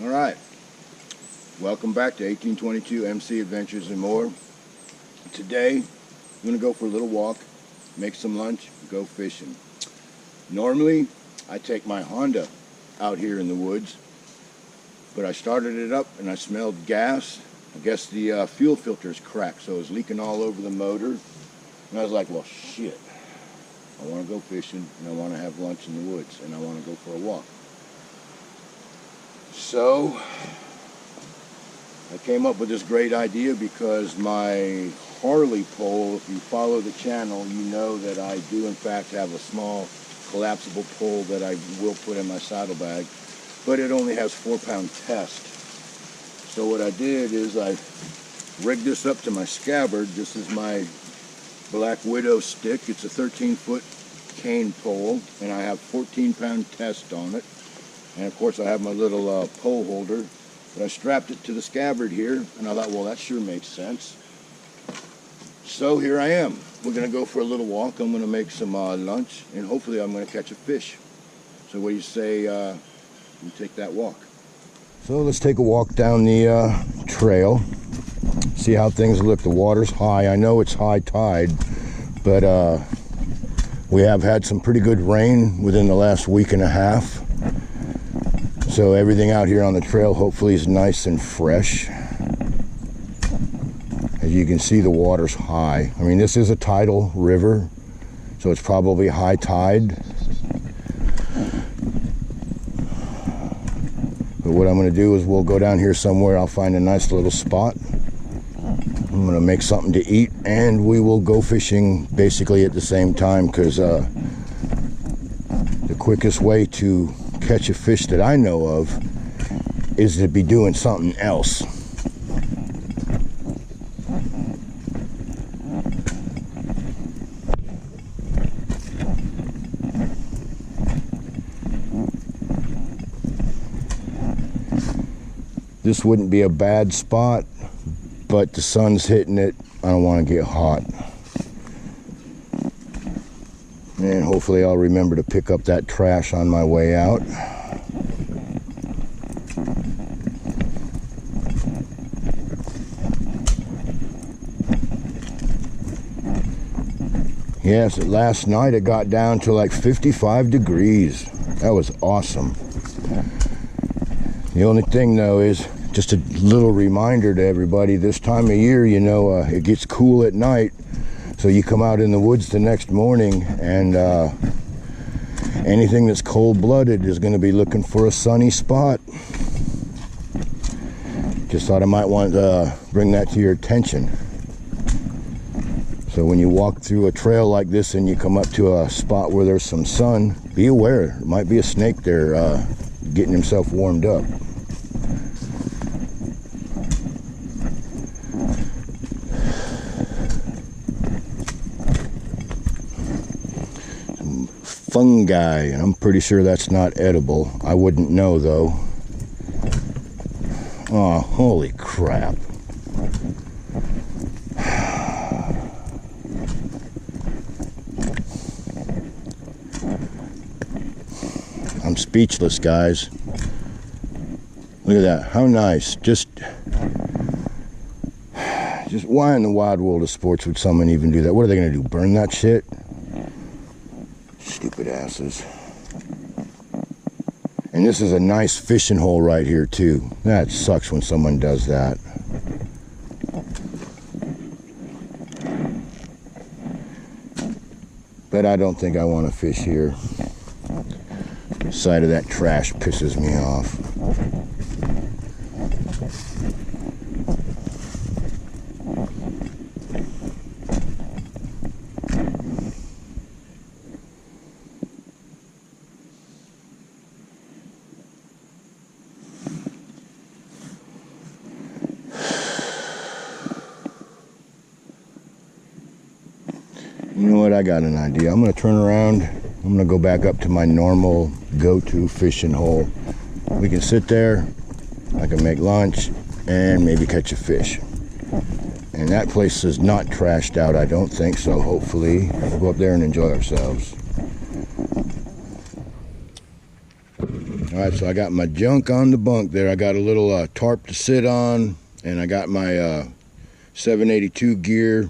All right, welcome back to 1822 MC Adventures and More. Today, I'm going to go for a little walk, make some lunch, go fishing. Normally, I take my Honda out here in the woods, but I started it up and I smelled gas. I guess the fuel filter is cracked, so it was leaking all over the motor. And I was like, well, shit. I want to go fishing, and I want to have lunch in the woods, and I want to go for a walk. So I came up with this great idea because my Harley pole, if you follow the channel, you know that I do in fact have a small collapsible pole that I will put in my saddlebag, but it only has 4-pound test. So what I did is I rigged this up to my scabbard. This is my Black Widow stick. It's a 13-foot cane pole, and I have 14-pound test on it. And of course I have my little pole holder, but I strapped it to the scabbard here, and I thought, well, that sure makes sense. So here I am. We're going to go for a little walk. I'm going to make some lunch, and hopefully I'm going to catch a fish. So what do you say we take that walk? So let's take a walk down the trail, see how things look. The water's high. I know it's high tide, but we have had some pretty good rain within the last week and a half. So everything out here on the trail hopefully is nice and fresh. As you can see, the water's high. I mean, this is a tidal river, so it's probably high tide. But what I'm going to do is we'll go down here somewhere. I'll find a nice little spot. I'm going to make something to eat, and we will go fishing basically at the same time, because the quickest way to catch a fish that I know of is to be doing something else. This wouldn't be a bad spot, but the sun's hitting it. I don't want to get hot. And hopefully I'll remember to pick up that trash on my way out. Yes, last night it got down to like 55 degrees. That was awesome. The only thing though is just a little reminder to everybody, this time of year, you know, it gets cool at night. So you come out in the woods the next morning, and anything that's cold-blooded is going to be looking for a sunny spot. Just thought I might want to bring that to your attention. So when you walk through a trail like this and you come up to a spot where there's some sun, be aware. There might be a snake there getting himself warmed up. Fungi, and I'm pretty sure that's not edible. I wouldn't know though. Oh, holy crap. I'm speechless, guys. Look at that. How nice. Just why in the wide world of sports would someone even do that? What are they going to do? Burn that shit? Stupid asses. And this is a nice fishing hole right here too. That sucks when someone does that. But I don't think I want to fish here. The sight of that trash pisses me off. You know what, I got an idea. I'm going to turn around. I'm going to go back up to my normal go-to fishing hole. We can sit there, I can make lunch, and maybe catch a fish. And that place is not trashed out, I don't think, so hopefully we'll go up there and enjoy ourselves. Alright, so I got my junk on the bunk there. I got a little tarp to sit on, and I got my 782 gear,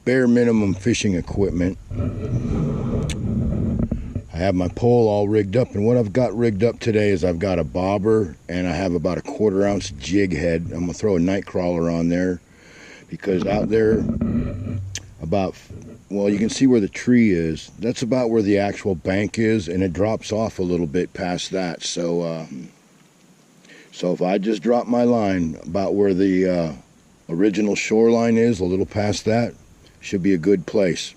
bare minimum fishing equipment. I have my pole all rigged up, and what I've got rigged up today is I've got a bobber, and I have about a 1/4 ounce jig head. I'm gonna throw a night crawler on there, because out there about, well, you can see where the tree is. That's about where the actual bank is, and it drops off a little bit past that. So if I just drop my line about where the original shoreline is, a little past that, should be a good place.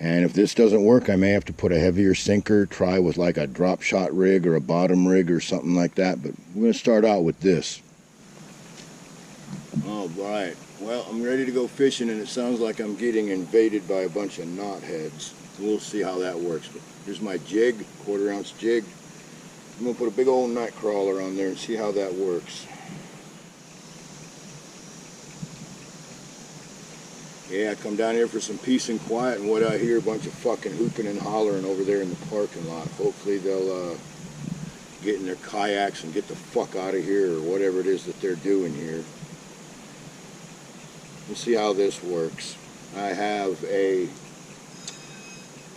And if this doesn't work, I may have to put a heavier sinker, try with like a drop shot rig or a bottom rig or something like that. But we're going to start out with this. All right. Well, I'm ready to go fishing, and it sounds like I'm getting invaded by a bunch of knotheads. We'll see how that works. But here's my jig, 1/4 ounce jig. I'm going to put a big old night crawler on there and see how that works. Yeah, I come down here for some peace and quiet, and what I hear, a bunch of fucking hooping and hollering over there in the parking lot. Hopefully they'll get in their kayaks and get the fuck out of here, or whatever it is that they're doing here. We'll see how this works. I have a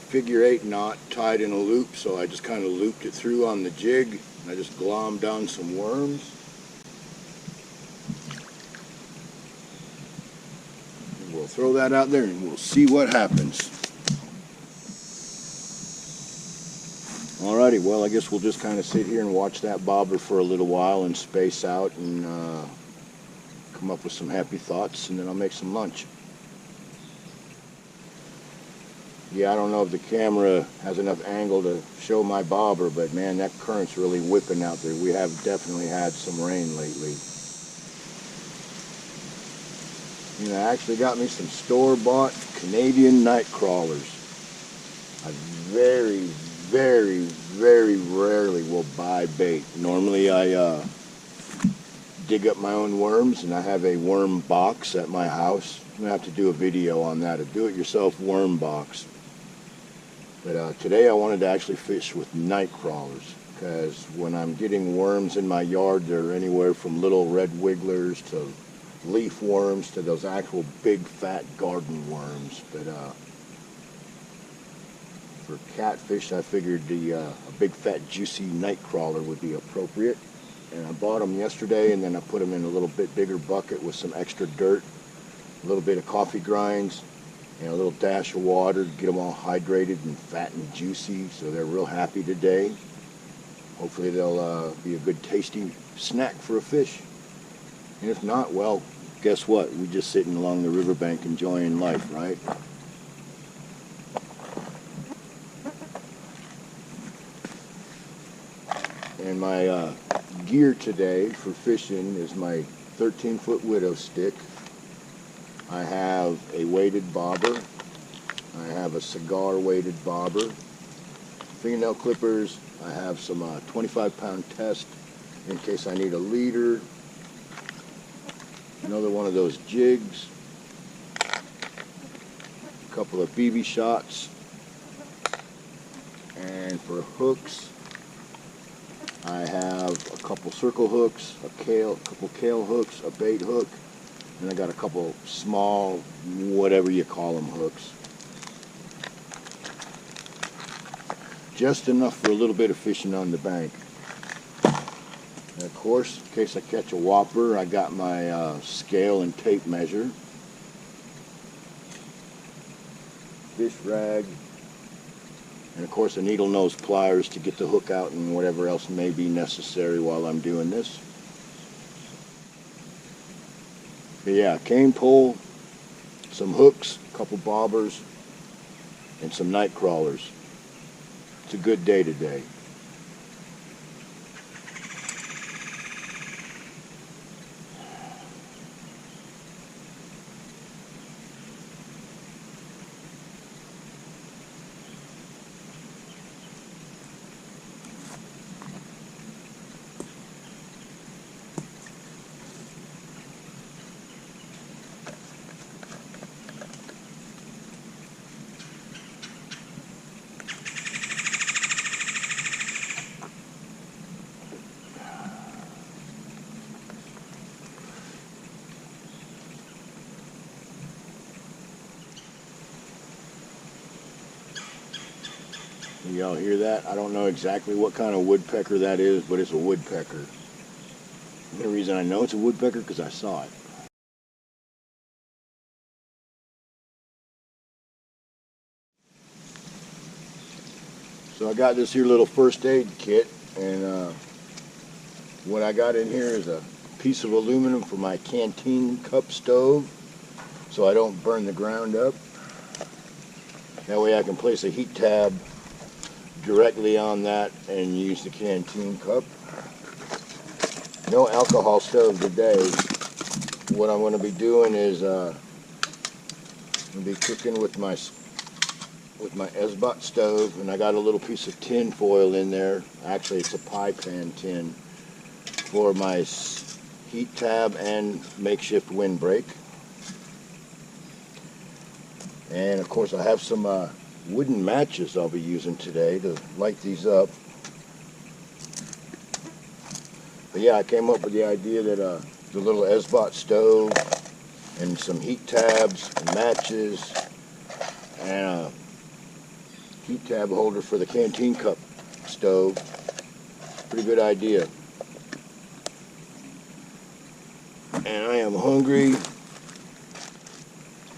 figure 8 knot tied in a loop, so I just kind of looped it through on the jig, and I just glommed down some worms. We'll throw that out there and we'll see what happens. Alrighty, well, I guess we'll just kind of sit here and watch that bobber for a little while and space out and come up with some happy thoughts, and then I'll make some lunch. Yeah, I don't know if the camera has enough angle to show my bobber, but man, that current's really whipping out there. We have definitely had some rain lately. You know, I actually got me some store-bought Canadian night crawlers. I very, very, very rarely will buy bait. Normally I dig up my own worms, and I have a worm box at my house. I'm going to have to do a video on that, a do-it-yourself worm box. But today I wanted to actually fish with night crawlers, because when I'm getting worms in my yard, they're anywhere from little red wigglers to leaf worms to those actual big fat garden worms. But for catfish, I figured a big fat juicy night crawler would be appropriate. And I bought them yesterday, and then I put them in a little bit bigger bucket with some extra dirt, a little bit of coffee grinds, and a little dash of water to get them all hydrated and fat and juicy, so they're real happy today. Hopefully they'll be a good tasty snack for a fish. And if not, well, guess what? We're just sitting along the riverbank enjoying life, right? And my gear today for fishing is my 13-foot widow stick. I have a weighted bobber. I have a cigar weighted bobber. Fingernail clippers. I have some 25-pound test in case I need a leader. Another one of those jigs. A couple of BB shots. And for hooks, I have a couple circle hooks, a couple kale hooks, a bait hook, and I got a couple small, whatever you call them, hooks. Just enough for a little bit of fishing on the bank. And of course, in case I catch a whopper, I got my scale and tape measure, fish rag, and of course a needle nose pliers to get the hook out and whatever else may be necessary while I'm doing this. But yeah, cane pole, some hooks, a couple bobbers, and some night crawlers. It's a good day today. Y'all hear that? I don't know exactly what kind of woodpecker that is, but it's a woodpecker. The reason I know it's a woodpecker because I saw it. So I got this here little first aid kit, and what I got in here is a piece of aluminum for my canteen cup stove, so I don't burn the ground up. That way I can place a heat tab directly on that and use the canteen cup. No alcohol stove today. What I'm going to be doing is I'm going to be cooking with my Esbot stove, and I got a little piece of tin foil in there. Actually, it's a pie pan tin for my heat tab and makeshift windbreak. And of course, I have some wooden matches I'll be using today to light these up. But yeah, I came up with the idea that the little Esbot stove and some heat tabs and matches and a heat tab holder for the canteen cup stove. Pretty good idea. And I am hungry.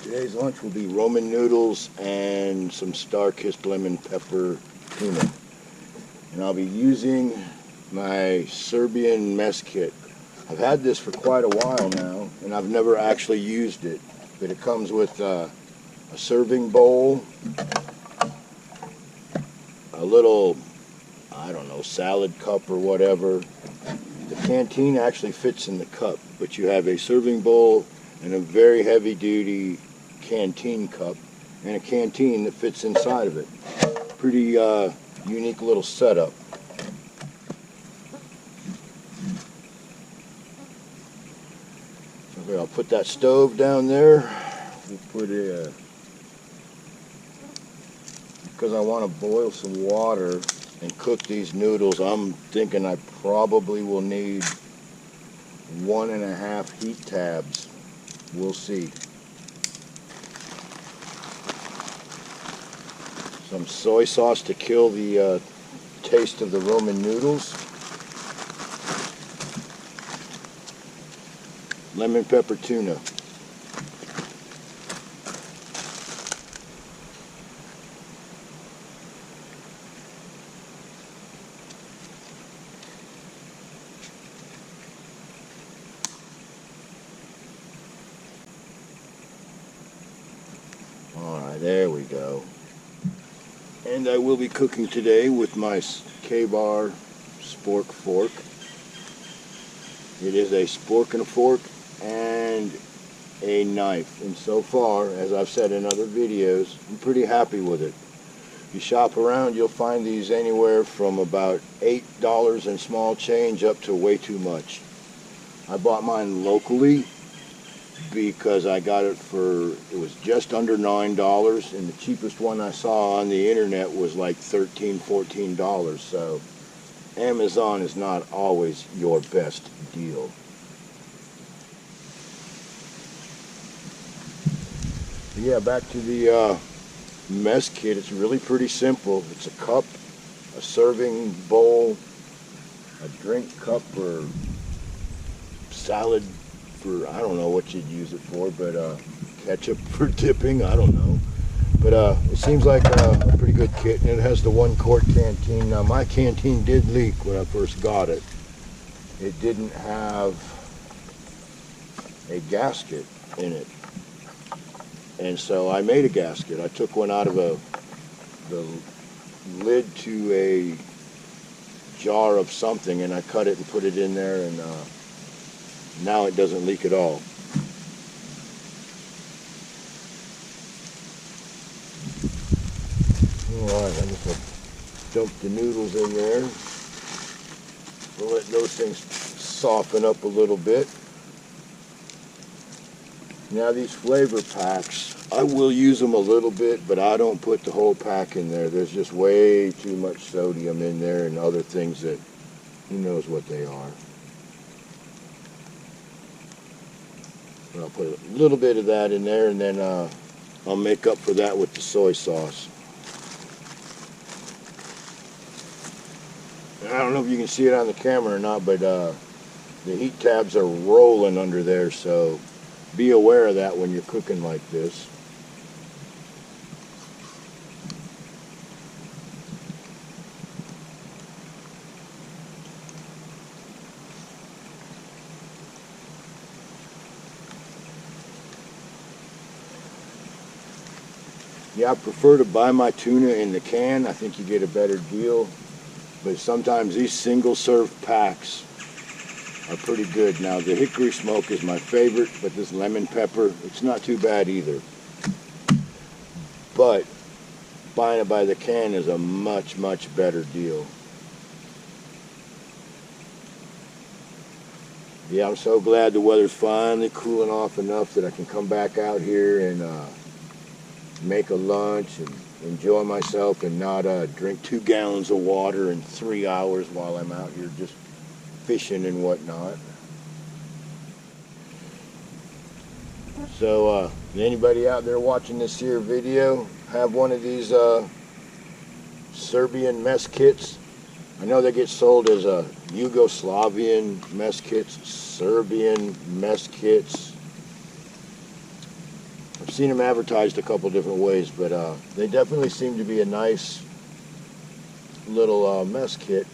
Today's lunch will be Roman noodles and some star-kissed lemon pepper tuna. And I'll be using my Serbian mess kit. I've had this for quite a while now, and I've never actually used it. But it comes with a serving bowl, a little, I don't know, salad cup or whatever. The canteen actually fits in the cup, but you have a serving bowl and a very heavy-duty canteen cup and a canteen that fits inside of it. Pretty unique little setup. Okay, I'll put that stove down there. We'll put a, because I want to boil some water and cook these noodles. I'm thinking I probably will need 1.5 heat tabs. We'll see. Some soy sauce to kill the taste of the Roman noodles. Lemon pepper tuna. Alright, there we go. And I will be cooking today with my K-Bar spork fork. It is a spork and a fork and a knife. And so far, as I've said in other videos, I'm pretty happy with it. If you shop around, you'll find these anywhere from about $8 and small change up to way too much. I bought mine locally because I got it for, it was just under $9, and the cheapest one I saw on the internet was like $13, $14. So Amazon is not always your best deal. But yeah, back to the mess kit. It's really pretty simple. It's a cup, a serving bowl, a drink cup or salad for, I don't know what you'd use it for, but ketchup for dipping, I don't know. But it seems like a pretty good kit, and it has the 1-quart canteen. Now my canteen did leak when I first got it. It didn't have a gasket in it. And so I made a gasket. I took one out of the lid to a jar of something, and I cut it and put it in there, and now it doesn't leak at all. Alright, I'm just going to dump the noodles in there. We'll let those things soften up a little bit. Now these flavor packs, I will use them a little bit, but I don't put the whole pack in there. There's just way too much sodium in there and other things that who knows what they are. And I'll put a little bit of that in there, and then I'll make up for that with the soy sauce. I don't know if you can see it on the camera or not, but the heat tabs are rolling under there, so be aware of that when you're cooking like this. Yeah, I prefer to buy my tuna in the can. I think you get a better deal. But sometimes these single serve packs are pretty good. Now the hickory smoke is my favorite, but this lemon pepper, it's not too bad either. But buying it by the can is a much, much better deal. Yeah, I'm so glad the weather's finally cooling off enough that I can come back out here and make a lunch and enjoy myself and not drink 2 gallons of water in 3 hours while I'm out here just fishing and whatnot. So anybody out there watching this here video have one of these Serbian mess kits? I know they get sold as Yugoslavian mess kits, Serbian mess kits. I've seen them advertised a couple different ways, but they definitely seem to be a nice little mess kit.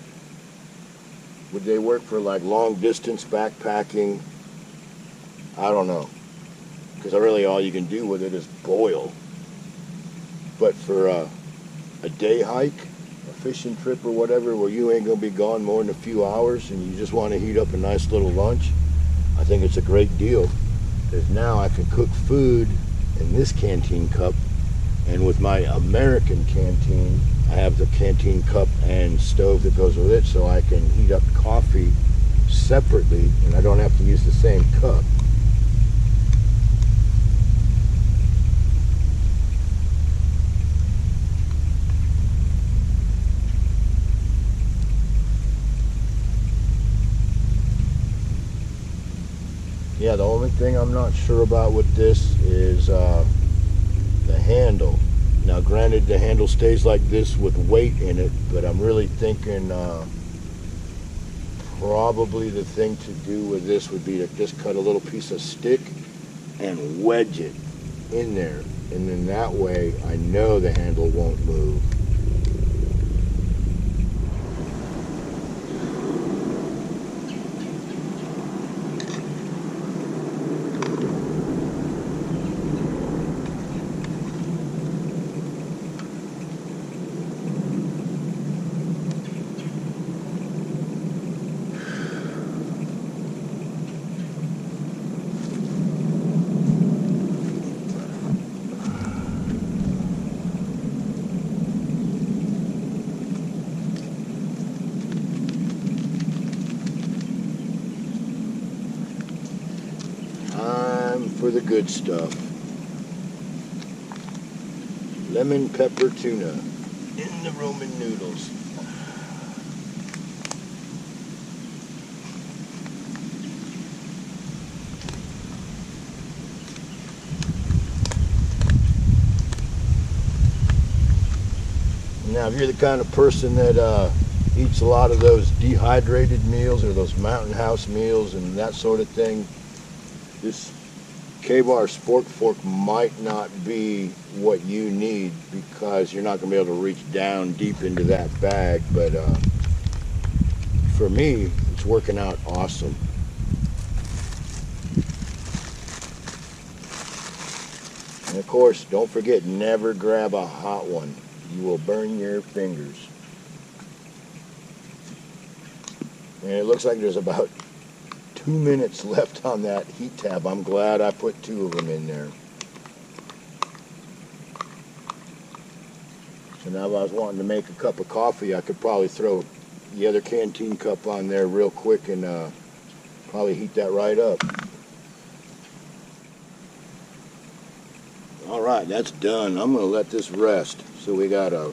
Would they work for like long distance backpacking? I don't know, because really all you can do with it is boil. But for a day hike, a fishing trip or whatever, where you ain't gonna be gone more than a few hours and you just want to heat up a nice little lunch, I think it's a great deal. Because now I can cook food in this canteen cup, and with my American canteen, I have the canteen cup and stove that goes with it, so I can heat up coffee separately and I don't have to use the same cup. Yeah, the only thing I'm not sure about with this is the handle. Now granted, the handle stays like this with weight in it, but I'm really thinking probably the thing to do with this would be to just cut a little piece of stick and wedge it in there, and then that way I know the handle won't move. For the good stuff. Lemon pepper tuna in the Roman noodles. Now, if you're the kind of person that eats a lot of those dehydrated meals or those mountain house meals and that sort of thing, this K-Bar Sport Fork might not be what you need, because you're not going to be able to reach down deep into that bag, but for me, it's working out awesome. And of course, don't forget, never grab a hot one. You will burn your fingers. And it looks like there's about 2 minutes left on that heat tab. I'm glad I put 2 of them in there. So now if I was wanting to make a cup of coffee, I could probably throw the other canteen cup on there real quick and probably heat that right up. All right, that's done. I'm going to let this rest. So we got a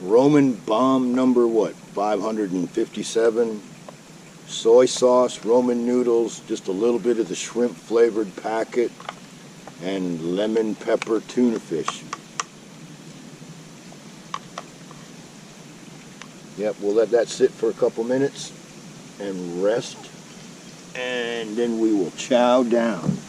Roman bomb number, what, 557. Soy sauce, Roman noodles, just a little bit of the shrimp flavored packet, and lemon pepper tuna fish. Yep, we'll let that sit for a couple minutes and rest, and then we will chow down.